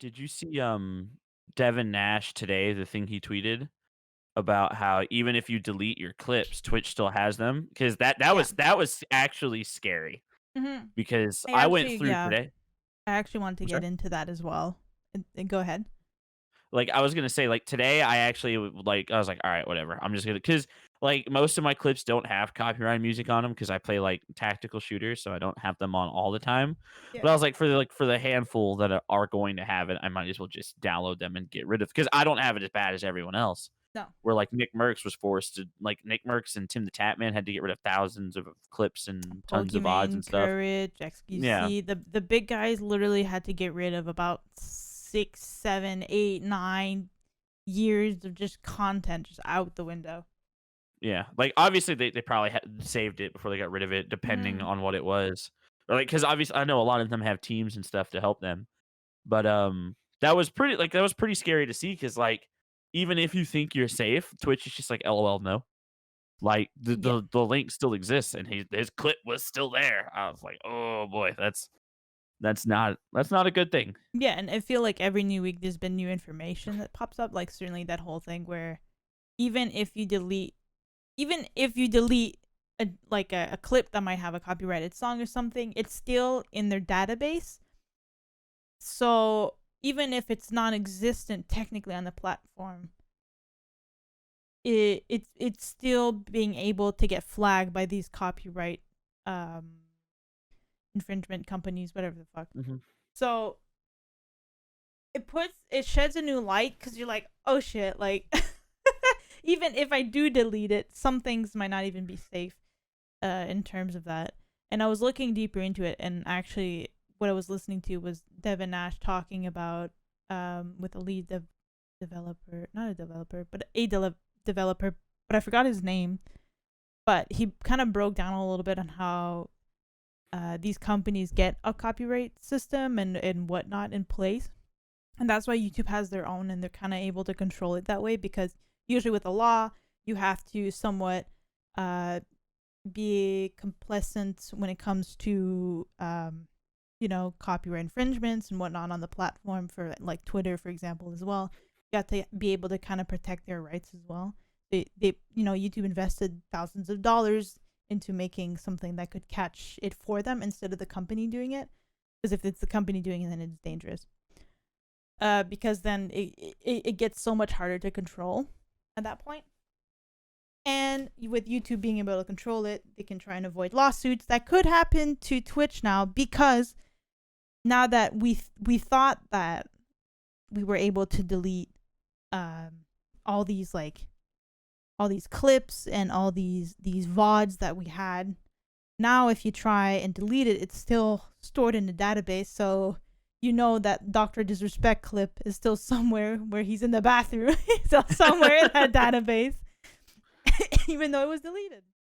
Did you see Devin Nash today, the thing he tweeted about how even if you delete your clips, Twitch still has them? Because Yeah. that was actually scary hmm because I I went actually, through yeah, today. I actually wanted to I'm get sorry? into that as well. And go ahead. Like, I was gonna say, like, today, I actually like, I was like, all right, whatever. I'm just gonna, because like most of my clips don't have copyright music on them because I play like tactical shooters, so I don't have them on all the time. Yeah. But I was like, for the handful that are going to have it, I might as well just download them and get rid of, because I don't have it as bad as everyone else. No. Where like Nick Merckx was forced to, like Nick Merckx and Tim the Tatman had to get rid of thousands of clips and tons of VODs and Pokemon, stuff. Courage, Yeah, XQC, the big guys literally had to get rid of about 6, 7, 8, 9 years of just content just out the window. yeah. Like obviously they probably had saved it before they got rid of it, depending hmm on what it was. Or like, because obviously I know a lot of them have teams and stuff to help them. But that was pretty scary to see, because like even if you think you're safe, Twitch is just like, LOL, no. Like Yeah. the link still exists and his clip was still there. I was like, oh boy, that's not a good thing. Yeah, and I feel like every new week there's been new information that pops up. Like certainly that whole thing where even if you delete, even if you delete a clip that might have a copyrighted song or something, it's still in their database. So even if it's non-existent technically on the platform, it's still being able to get flagged by these copyright um infringement companies, whatever the fuck. Mhm. So it sheds a new light because you're like, oh shit, like even if I do delete it, some things might not even be safe in terms of that. And I was looking deeper into it, and actually what I was listening to was Devin Nash talking about with a lead developer, not a developer, but developer, but I forgot his name. But he kind of broke down a little bit on how these companies get a copyright system and whatnot in place. And that's why YouTube has their own, and they're kind of able to control it that way, because usually with a law, you have to somewhat uh, be complacent when it comes to, copyright infringements and whatnot on the platform, for like Twitter, for example, as well. You have to be able to kind of protect their rights as well. YouTube invested thousands of dollars into making something that could catch it for them instead of the company doing it. Because if it's the company doing it, then it's dangerous. Because then it gets so much harder to control at that point. And with YouTube being able to control it, they can try and avoid lawsuits that could happen to Twitch now, because now that we thought that we were able to delete all these clips and all these VODs that we had. Now if you try and delete it, it's still stored in the database, so you know that Dr. Disrespect clip is still somewhere where he's in the bathroom. It's still somewhere in that database, even though it was deleted.